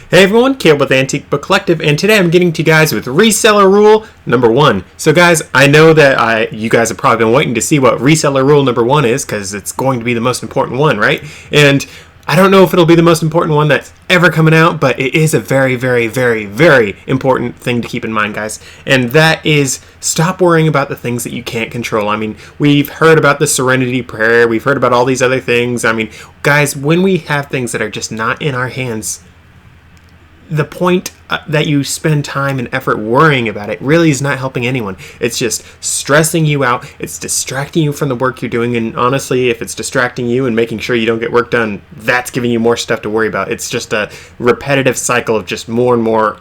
Hey everyone, Caleb with Antique Book Collective, and today I'm getting to you guys with reseller rule number 1. So guys, I know that you guys have probably been waiting to see what reseller rule number 1 is, because it's going to be the most important one, right? And I don't know if it'll be the most important one that's ever coming out, but it is a very, very, very, very important thing to keep in mind, guys. And that is, stop worrying about the things that you can't control. I mean, we've heard about the Serenity Prayer, we've heard about all these other things. I mean, guys, when we have things that are just not in our hands, the point that you spend time and effort worrying about it really is not helping anyone. It's just stressing you out. It's distracting you from the work you're doing. And honestly, if it's distracting you and making sure you don't get work done, that's giving you more stuff to worry about. It's just a repetitive cycle of just more and more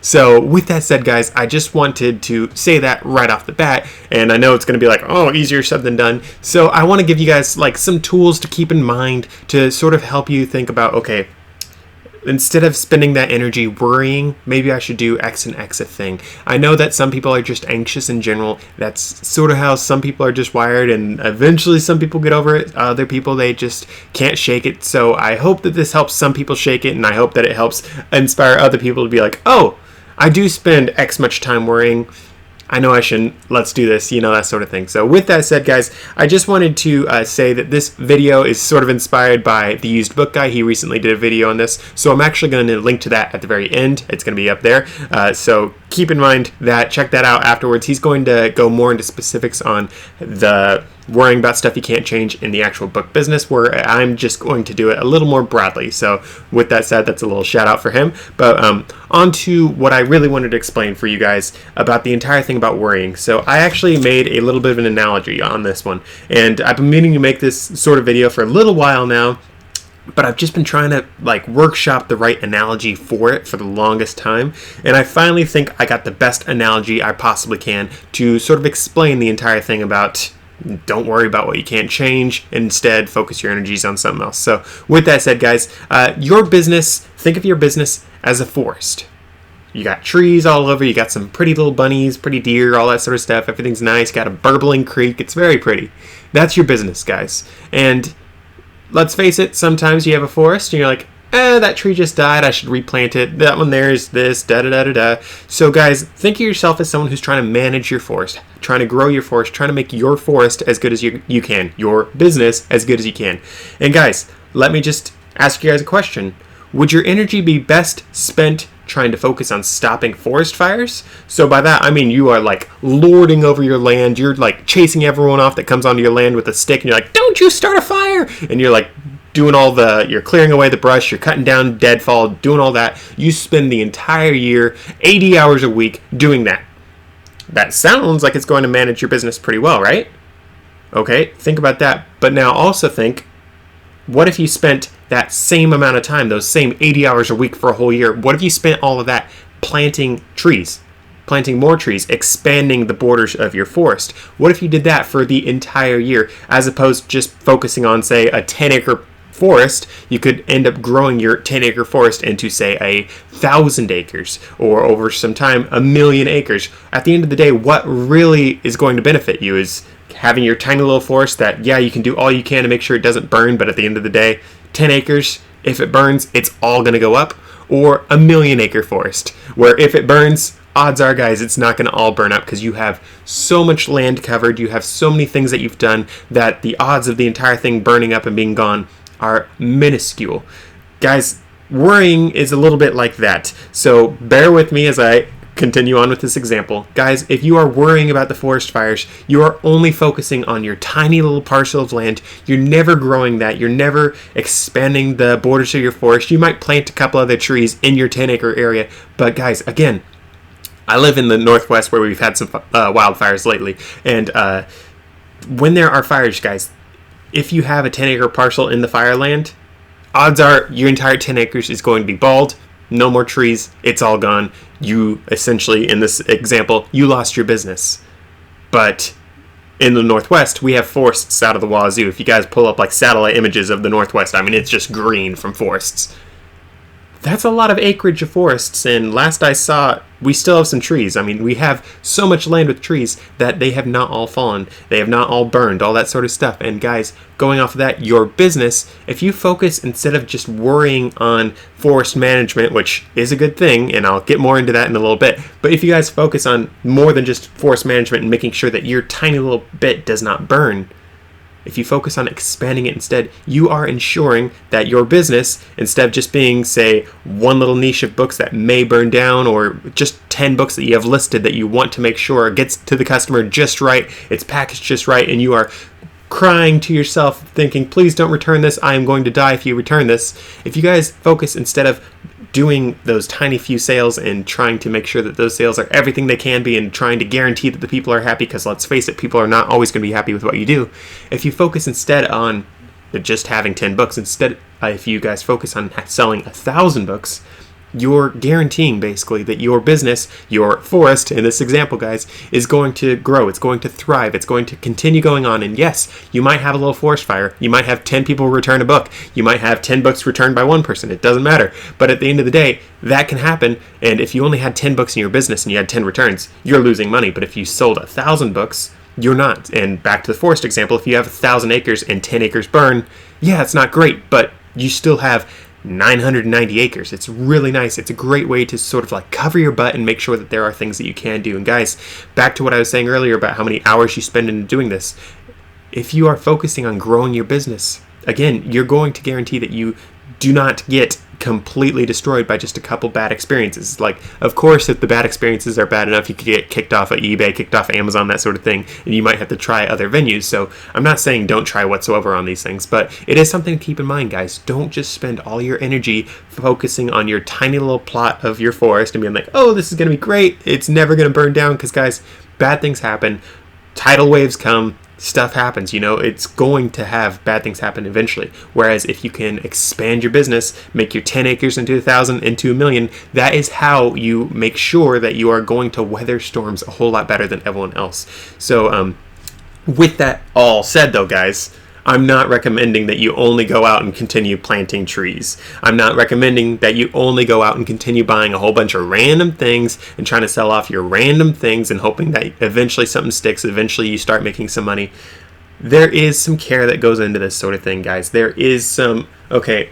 So with that said, guys, I just wanted to say that right off the bat, and I know it's going to be like, oh, easier said than done. So I want to give you guys like some tools to keep in mind to sort of help you think about, okay, instead of spending that energy worrying, maybe I should do X and X thing. I know that some people are just anxious in general. That's sort of how some people are just wired, and eventually some people get over it. Other people, they just can't shake it. So I hope that this helps some people shake it, and I hope that it helps inspire other people to be like, oh, I do spend X much time worrying. I know I shouldn't, let's do this, that sort of thing. So with that said, guys, I just wanted to say that this video is sort of inspired by the Used Book Guy. He recently did a video on this, so I'm actually going to link to that at the very end. It's going to be up there. So keep in mind that, check that out afterwards. He's going to go more into specifics on the worrying about stuff you can't change in the actual book business, where I'm just going to do it a little more broadly. So with that said, that's a little shout out for him. But on to what I really wanted to explain for you guys about the entire thing about worrying. So I actually made a little bit of an analogy on this one, and I've been meaning to make this sort of video for a little while now, but I've just been trying to workshop the right analogy for it for the longest time, and I finally think I got the best analogy I possibly can to sort of explain the entire thing about don't worry about what you can't change. Instead, focus your energies on something else. So with that said, guys, your business, think of your business as a forest. You got trees all over, you got some pretty little bunnies, pretty deer, all that sort of stuff. Everything's nice, you got a burbling creek. It's very pretty. That's your business, guys. And let's face it, sometimes you have a forest and you're like, that tree just died, I should replant it. That one there is this, da-da-da-da-da. So guys, think of yourself as someone who's trying to manage your forest, trying to grow your forest, trying to make your forest as good as you can, your business as good as you can. And guys, let me just ask you guys a question. Would your energy be best spent trying to focus on stopping forest fires? So by that, I mean you are lording over your land. You're chasing everyone off that comes onto your land with a stick, and you're like, don't you start a fire! And you're doing you're clearing away the brush, you're cutting down deadfall, doing all that. You spend the entire year, 80 hours a week doing that. That sounds like it's going to manage your business pretty well, right? Okay, think about that. But now also think, what if you spent that same amount of time, those same 80 hours a week for a whole year, what if you spent all of that planting trees? Planting more trees, expanding the borders of your forest. What if you did that for the entire year, as opposed to just focusing on, say, a 10-acre forest? You could end up growing your 10-acre forest into, say, 1,000 acres, or over some time, 1,000,000 acres. At the end of the day, what really is going to benefit you is having your tiny little forest that, yeah, you can do all you can to make sure it doesn't burn, but at the end of the day, 10 acres, if it burns, it's all going to go up. Or a 1,000,000-acre forest, where if it burns, odds are, guys, it's not going to all burn up, because you have so much land covered, you have so many things that you've done, that the odds of the entire thing burning up and being gone are minuscule. Guys, worrying is a little bit like that. So bear with me as I continue on with this example. Guys, if you are worrying about the forest fires, you are only focusing on your tiny little parcel of land. You're never growing that. You're never expanding the borders of your forest. You might plant a couple other trees in your 10-acre area. But guys, again, I live in the Northwest, where we've had some wildfires lately. And when there are fires, guys, if you have a 10-acre parcel in the fireland, odds are your entire 10 acres is going to be bald. No more trees. It's all gone. You essentially, in this example, you lost your business. But in the Northwest, we have forests out of the wazoo. If you guys pull up satellite images of the Northwest, I mean, it's just green from forests. that's a lot of acreage of forests, and last I saw, we still have some trees. I mean, we have so much land with trees that they have not all fallen. They have not all burned, all that sort of stuff. And guys, going off of that, your business, if you focus instead of just worrying on forest management, which is a good thing, and I'll get more into that in a little bit, but if you guys focus on more than just forest management and making sure that your tiny little bit does not burn, if you focus on expanding it instead, you are ensuring that your business, instead of just being, say, one little niche of books that may burn down, or just 10 books that you have listed that you want to make sure gets to the customer just right, it's packaged just right, and you are crying to yourself thinking, please don't return this, I am going to die if you return this. If you guys focus, instead of doing those tiny few sales and trying to make sure that those sales are everything they can be and trying to guarantee that the people are happy, because let's face it, people are not always going to be happy with what you do. If you focus instead on just having 10 books, instead, if you guys focus on selling 1,000 books, you're guaranteeing basically that your business, your forest in this example, guys, is going to grow. It's going to thrive. It's going to continue going on. And yes, you might have a little forest fire. You might have 10 people return a book. You might have 10 books returned by one person. It doesn't matter. But at the end of the day, that can happen. And if you only had 10 books in your business and you had 10 returns, you're losing money. But if you sold 1,000 books, you're not. And back to the forest example, if you have 1,000 acres and 10 acres burn, yeah, it's not great, but you still have 990 acres. It's really nice. It's a great way to sort of like cover your butt and make sure that there are things that you can do. And guys, back to what I was saying earlier about how many hours you spend in doing this. If you are focusing on growing your business, again, you're going to guarantee that you do not get completely destroyed by just a couple bad experiences. Like, of course, if the bad experiences are bad enough, you could get kicked off of eBay, kicked off of Amazon, that sort of thing, and you might have to try other venues. So I'm not saying don't try whatsoever on these things, but it is something to keep in mind, guys. Don't just spend all your energy focusing on your tiny little plot of your forest and being like, oh, this is going to be great, it's never going to burn down, because guys, bad things happen, tidal waves come, stuff happens, it's going to have bad things happen eventually. Whereas if you can expand your business, make your 10 acres into 1,000, into 1,000,000, that is how you make sure that you are going to weather storms a whole lot better than everyone else. So with that all said though, guys, I'm not recommending that you only go out and continue planting trees. I'm not recommending that you only go out and continue buying a whole bunch of random things and trying to sell off your random things and hoping that eventually something sticks, eventually you start making some money. There is some care that goes into this sort of thing, guys. There is some, okay,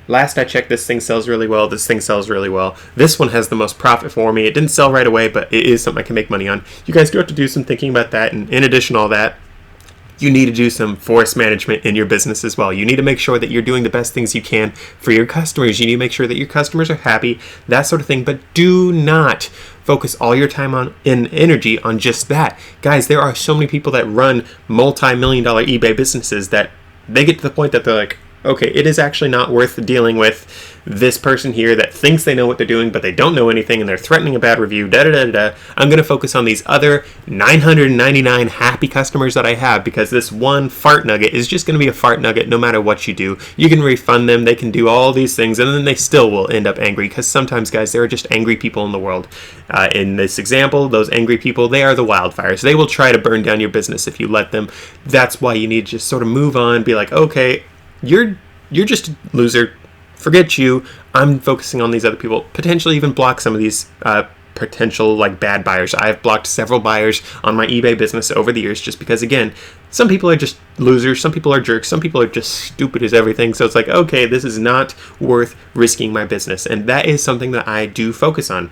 last I checked, this thing sells really well, this thing sells really well. This one has the most profit for me. It didn't sell right away, but it is something I can make money on. You guys do have to do some thinking about that, and in addition to all that, you need to do some forest management in your business as well. You need to make sure that you're doing the best things you can for your customers. You need to make sure that your customers are happy, that sort of thing. But do not focus all your time on and energy on just that. Guys, there are so many people that run multi-million-dollar eBay businesses that they get to the point that they're like, okay, it is actually not worth dealing with this person here that thinks they know what they're doing, but they don't know anything, and they're threatening a bad review, da-da-da-da. I'm going to focus on these other 999 happy customers that I have, because this one fart nugget is just going to be a fart nugget no matter what you do. You can refund them, they can do all these things, and then they still will end up angry, because sometimes, guys, there are just angry people in the world. In this example, those angry people, they are the wildfires. They will try to burn down your business if you let them. That's why you need to just sort of move on, be like, okay, you're just a loser. Forget you. I'm focusing on these other people. Potentially even block some of these potential like bad buyers. I've blocked several buyers on my eBay business over the years just because, again, some people are just losers, some people are jerks, some people are just stupid as everything. So it's like, okay, this is not worth risking my business. And that is something that I do focus on.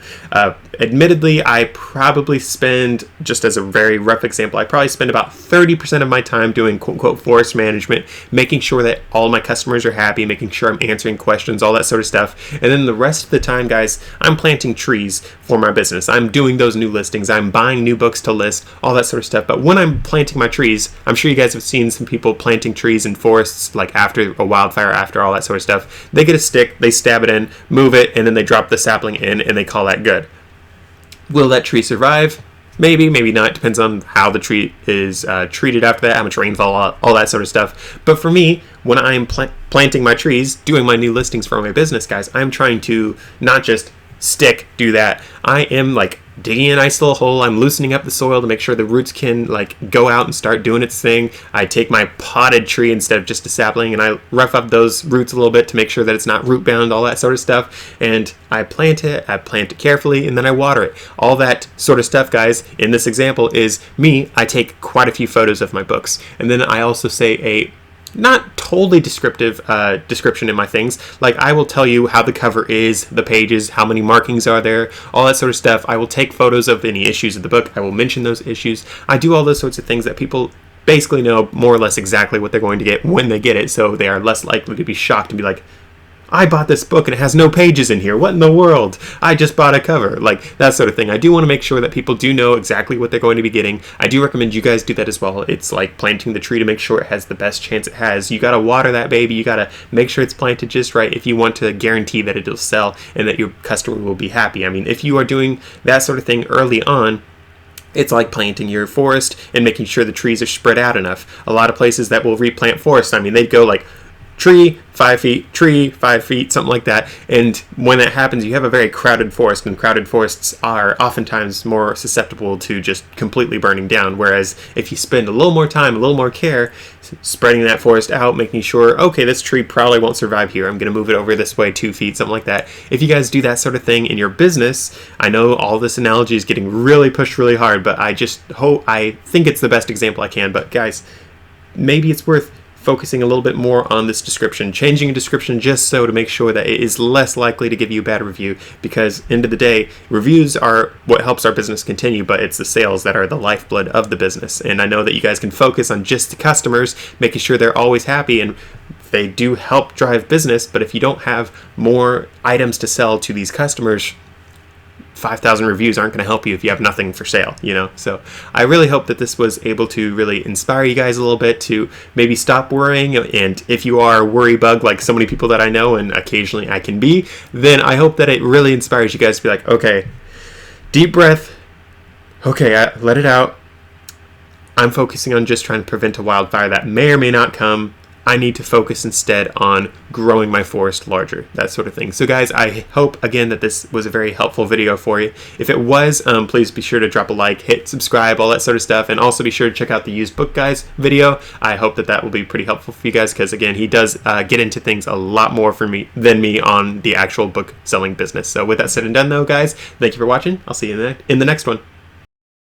Admittedly, I probably spend, just as a very rough example, I probably spend about 30% of my time doing quote-unquote forest management, making sure that all my customers are happy, making sure I'm answering questions, all that sort of stuff. And then the rest of the time, guys, I'm planting trees for my business. I'm doing those new listings. I'm buying new books to list, all that sort of stuff. But when I'm planting my trees, I'm sure you guys have seen some people planting trees in forests, like after a wildfire, after all that sort of stuff. They get a stick, they stab it in, move it, and then they drop the sapling in, and they call that good. Will that tree survive? Maybe, maybe not. Depends on how the tree is treated after that, how much rainfall, all that sort of stuff. But for me, when I'm planting my trees, doing my new listings for my business, guys, I'm trying to not just do that. I am like digging a nice little hole. I'm loosening up the soil to make sure the roots can like go out and start doing its thing. I take my potted tree instead of just a sapling and I rough up those roots a little bit to make sure that it's not root bound, all that sort of stuff. And I plant it carefully, and then I water it. All that sort of stuff, guys, in this example is me. I take quite a few photos of my books. And then I also say a not totally descriptive description in my things. Like, I will tell you how the cover is, the pages, how many markings are there, all that sort of stuff. I will take photos of any issues of the book. I will mention those issues. I do all those sorts of things that people basically know more or less exactly what they're going to get when they get it, so they are less likely to be shocked and be like, I bought this book and it has no pages in here. What in the world? I just bought a cover. Like, that sort of thing. I do want to make sure that people do know exactly what they're going to be getting. I do recommend you guys do that as well. It's like planting the tree to make sure it has the best chance it has. You got to water that baby. You got to make sure it's planted just right if you want to guarantee that it'll sell and that your customer will be happy. I mean, if you are doing that sort of thing early on, it's like planting your forest and making sure the trees are spread out enough. A lot of places that will replant forests, I mean, they'd go like tree 5 feet, tree 5 feet, something like that. And when that happens, you have a very crowded forest, and crowded forests are oftentimes more susceptible to just completely burning down. Whereas if you spend a little more time, a little more care, spreading that forest out, making sure, okay, this tree probably won't survive here. I'm going to move it over this way 2 feet, something like that. If you guys do that sort of thing in your business, I know all this analogy is getting really pushed really hard, but I think it's the best example I can. But guys, maybe it's worth focusing a little bit more on this description, changing a description just so to make sure that it is less likely to give you a bad review, because end of the day, reviews are what helps our business continue, but it's the sales that are the lifeblood of the business. And I know that you guys can focus on just the customers, making sure they're always happy, and they do help drive business, but if you don't have more items to sell to these customers, 5,000 reviews aren't going to help you if you have nothing for sale, you know? So I really hope that this was able to really inspire you guys a little bit to maybe stop worrying. And if you are a worry bug like so many people that I know, and occasionally I can be, then I hope that it really inspires you guys to be like, okay, deep breath. Okay, let it out. I'm focusing on just trying to prevent a wildfire that may or may not come. I need to focus instead on growing my forest larger, that sort of thing. So guys, I hope again that this was a very helpful video for you. If it was, please be sure to drop a like, hit subscribe, all that sort of stuff, and also be sure to check out the used book guys video. I hope that that will be pretty helpful for you guys, because again, he does get into things a lot more for me than me on the actual book selling business. So with that said and done though, guys, thank you for watching. I'll see you in the next one.